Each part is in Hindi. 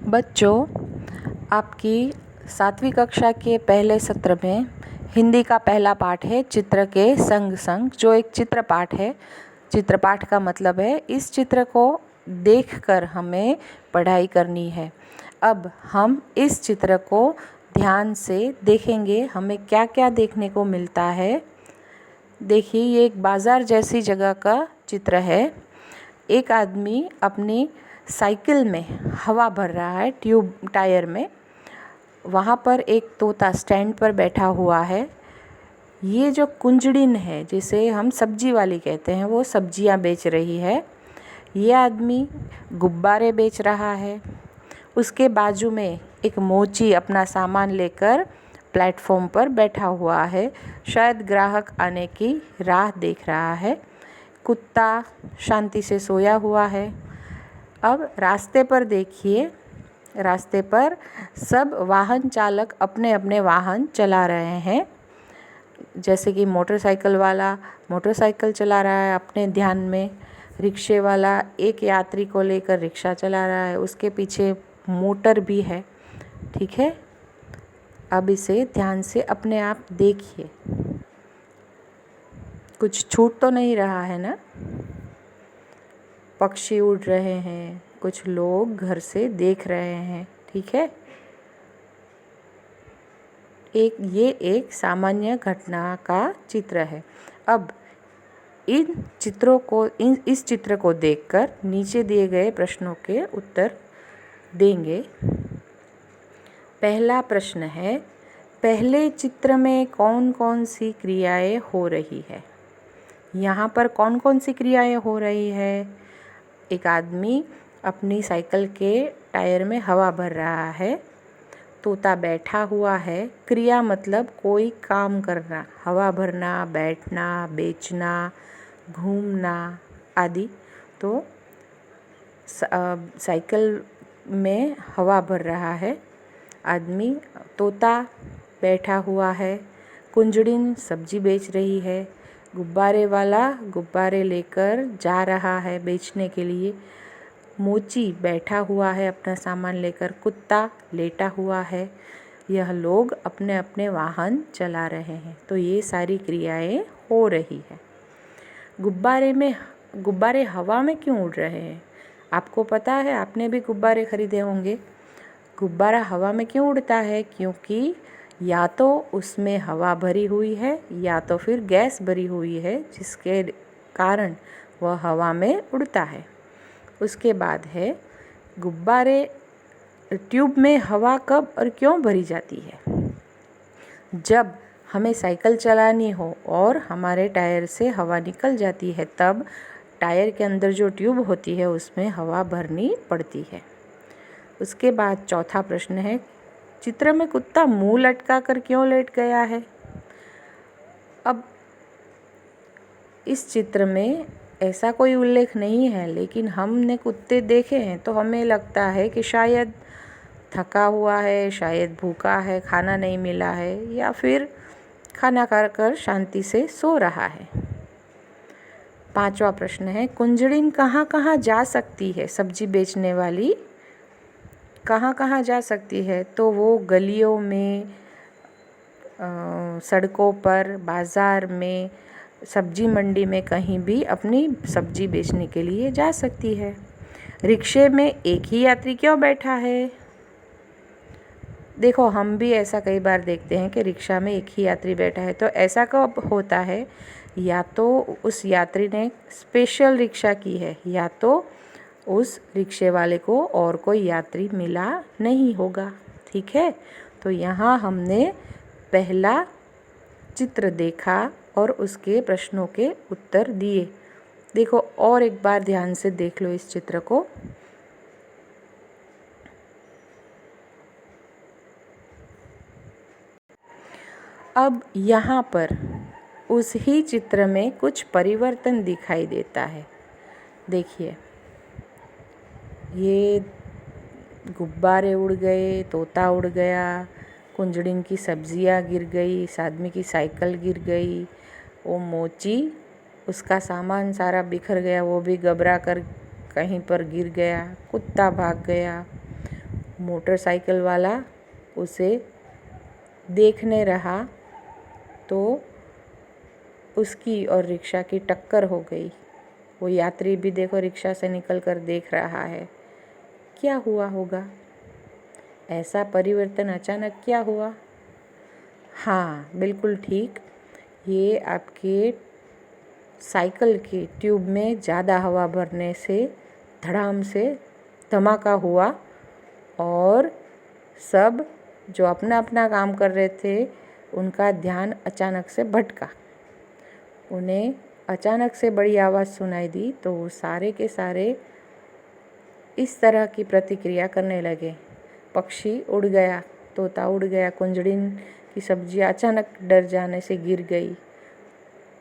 बच्चों, आपकी 7वीं कक्षा के पहले सत्र में हिंदी का पहला पाठ है चित्र के संग संग, जो एक चित्र पाठ है। चित्र पाठ का मतलब है इस चित्र को देखकर हमें पढ़ाई करनी है। अब हम इस चित्र को ध्यान से देखेंगे, हमें क्या क्या देखने को मिलता है। देखिए, ये एक बाज़ार जैसी जगह का चित्र है। एक आदमी अपनी साइकिल में हवा भर रहा है टायर में। वहाँ पर एक तोता स्टैंड पर बैठा हुआ है। ये जो कुंजड़िन है, जिसे हम सब्जी वाली कहते हैं, वो सब्जियाँ बेच रही है। ये आदमी गुब्बारे बेच रहा है। उसके बाजू में एक मोची अपना सामान लेकर प्लेटफॉर्म पर बैठा हुआ है, शायद ग्राहक आने की राह देख रहा है। कुत्ता शांति से सोया हुआ है। अब रास्ते पर देखिए, रास्ते पर सब वाहन चालक अपने अपने वाहन चला रहे हैं। जैसे कि मोटरसाइकिल वाला मोटरसाइकिल चला रहा है अपने ध्यान में, रिक्शे वाला एक यात्री को लेकर रिक्शा चला रहा है, उसके पीछे मोटर भी है। ठीक है, अब इसे ध्यान से अपने आप देखिए। कुछ छूट तो नहीं रहा है ना? पक्षी उड़ रहे हैं, कुछ लोग घर से देख रहे हैं। ठीक है, ये एक सामान्य घटना का चित्र है। अब इस चित्र को देखकर नीचे दिए गए प्रश्नों के उत्तर देंगे। पहला प्रश्न है, पहले चित्र में कौन कौन सी क्रियाएं हो रही है? यहाँ पर कौन कौन सी क्रियाएं हो रही है? एक आदमी अपनी साइकिल के टायर में हवा भर रहा है। तोता बैठा हुआ है। क्रिया मतलब कोई काम करना, हवा भरना, बैठना, बेचना, घूमना आदि। तो साइकिल में हवा भर रहा है आदमी। तोता बैठा हुआ है। कुंजड़िन सब्जी बेच रही है। गुब्बारे वाला गुब्बारे लेकर जा रहा है बेचने के लिए। मोची बैठा हुआ है अपना सामान लेकर। कुत्ता लेटा हुआ है। यह लोग अपने अपने वाहन चला रहे हैं। तो ये सारी क्रियाएं हो रही है। गुब्बारे हवा में क्यों उड़ रहे हैं? आपको पता है, आपने भी गुब्बारे खरीदे होंगे। गुब्बारा हवा में क्यों उड़ता है? क्योंकि या तो उसमें हवा भरी हुई है या तो फिर गैस भरी हुई है, जिसके कारण वह हवा में उड़ता है। उसके बाद है, गुब्बारे ट्यूब में हवा कब और क्यों भरी जाती है? जब हमें साइकिल चलानी हो और हमारे टायर से हवा निकल जाती है, तब टायर के अंदर जो ट्यूब होती है उसमें हवा भरनी पड़ती है। उसके बाद चौथा प्रश्न है, चित्र में कुत्ता मुंह लटका कर क्यों लेट गया है? अब इस चित्र में ऐसा कोई उल्लेख नहीं है, लेकिन हमने कुत्ते देखे हैं तो हमें लगता है कि शायद थका हुआ है, शायद भूखा है, खाना नहीं मिला है, या फिर खाना खाकर शांति से सो रहा है। पांचवा प्रश्न है, कुंजड़िन कहाँ कहाँ जा सकती है? सब्जी बेचने वाली कहाँ कहाँ जा सकती है? तो वो गलियों में, सड़कों पर, बाज़ार में, सब्जी मंडी में, कहीं भी अपनी सब्जी बेचने के लिए जा सकती है। रिक्शे में एक ही यात्री क्यों बैठा है? देखो, हम भी ऐसा कई बार देखते हैं कि रिक्शा में एक ही यात्री बैठा है। तो ऐसा कब होता है? या तो उस यात्री ने स्पेशल रिक्शा की है, या तो उस रिक्शे वाले को और कोई यात्री मिला नहीं होगा। ठीक है, तो यहाँ हमने पहला चित्र देखा और उसके प्रश्नों के उत्तर दिए। देखो, और एक बार ध्यान से देख लो इस चित्र को। अब यहाँ पर उस ही चित्र में कुछ परिवर्तन दिखाई देता है। देखिए, ये गुब्बारे उड़ गए, तोता उड़ गया, कुंजड़िन की सब्जियाँ गिर गई, इस आदमी की साइकिल गिर गई, वो मोची, उसका सामान सारा बिखर गया, वो भी घबरा कर कहीं पर गिर गया, कुत्ता भाग गया, मोटरसाइकिल वाला उसे देखने रहा तो उसकी और रिक्शा की टक्कर हो गई। वो यात्री भी देखो रिक्शा से निकलकर देख रहा है। क्या हुआ होगा? ऐसा परिवर्तन अचानक क्या हुआ? हाँ, बिल्कुल ठीक। ये आपके साइकिल की ट्यूब में ज़्यादा हवा भरने से धड़ाम से धमाका हुआ और सब जो अपना अपना काम कर रहे थे उनका ध्यान अचानक से भटका। उन्हें अचानक से बड़ी आवाज़ सुनाई दी तो वो सारे के सारे इस तरह की प्रतिक्रिया करने लगे। पक्षी उड़ गया, तोता उड़ गया, कुंजड़िन की सब्जियां अचानक डर जाने से गिर गई।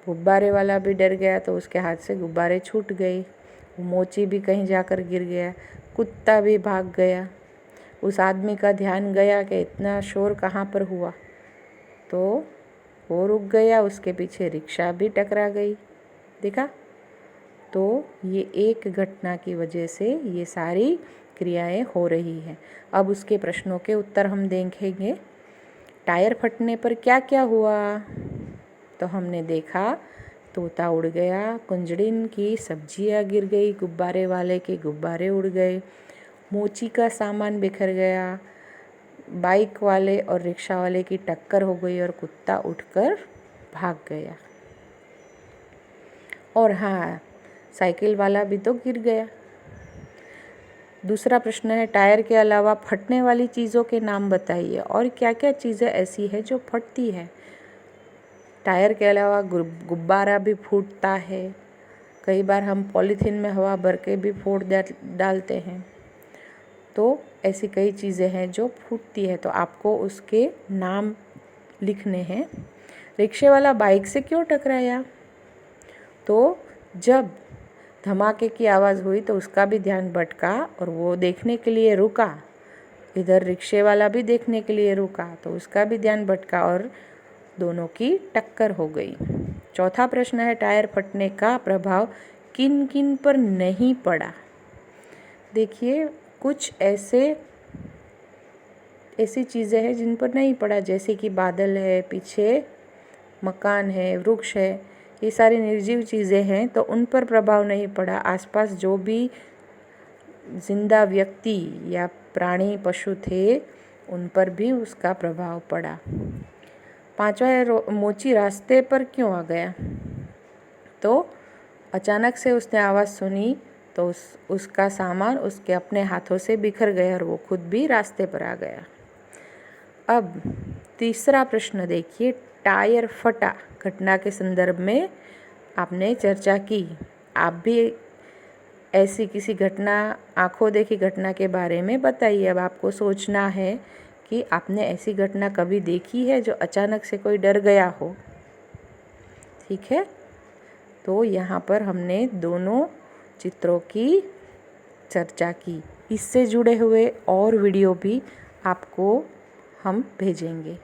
गुब्बारे वाला भी डर गया तो उसके हाथ से गुब्बारे छूट गए। मोची भी कहीं जाकर गिर गया। कुत्ता भी भाग गया। उस आदमी का ध्यान गया कि इतना शोर कहाँ पर हुआ, तो वो रुक गया। उसके पीछे रिक्शा भी टकरा गई। देखा? तो ये एक घटना की वजह से ये सारी क्रियाएं हो रही हैं। अब उसके प्रश्नों के उत्तर हम देखेंगे। टायर फटने पर क्या क्या हुआ? तो हमने देखा तोता उड़ गया, कुंजड़िन की सब्जियां गिर गई, गुब्बारे वाले के गुब्बारे उड़ गए, मोची का सामान बिखर गया, बाइक वाले और रिक्शा वाले की टक्कर हो गई और कुत्ता उठकर भाग गया। और हाँ, साइकिल वाला भी तो गिर गया। दूसरा प्रश्न है, टायर के अलावा फटने वाली चीज़ों के नाम बताइए और क्या क्या चीज़ें ऐसी है जो फटती है। टायर के अलावा गुब्बारा भी फूटता है। कई बार हम पॉलीथीन में हवा भर के भी फोड़ डालते हैं। तो ऐसी कई चीज़ें हैं जो फूटती है, तो आपको उसके नाम लिखने हैं। रिक्शे वाला बाइक से क्यों टकराया? तो जब धमाके की आवाज़ हुई तो उसका भी ध्यान भटका और वो देखने के लिए रुका। इधर रिक्शे वाला भी देखने के लिए रुका तो उसका भी ध्यान भटका और दोनों की टक्कर हो गई। चौथा प्रश्न है, टायर फटने का प्रभाव किन किन पर नहीं पड़ा? देखिए, कुछ ऐसी चीज़ें हैं जिन पर नहीं पड़ा, जैसे कि बादल है, पीछे मकान है, वृक्ष है, ये सारी निर्जीव चीज़ें हैं तो उन पर प्रभाव नहीं पड़ा। आसपास जो भी जिंदा व्यक्ति या प्राणी पशु थे उन पर भी उसका प्रभाव पड़ा। पांचवा है, मोची रास्ते पर क्यों आ गया? तो अचानक से उसने आवाज़ सुनी तो उसका सामान उसके अपने हाथों से बिखर गया और वो खुद भी रास्ते पर आ गया। अब तीसरा प्रश्न देखिए, टायर फटा घटना के संदर्भ में आपने चर्चा की। आप भी ऐसी किसी घटना, आंखों देखी घटना के बारे में बताइए। अब आपको सोचना है कि आपने ऐसी घटना कभी देखी है जो अचानक से कोई डर गया हो। ठीक है, तो यहाँ पर हमने दोनों चित्रों की चर्चा की। इससे जुड़े हुए और वीडियो भी आपको हम भेजेंगे।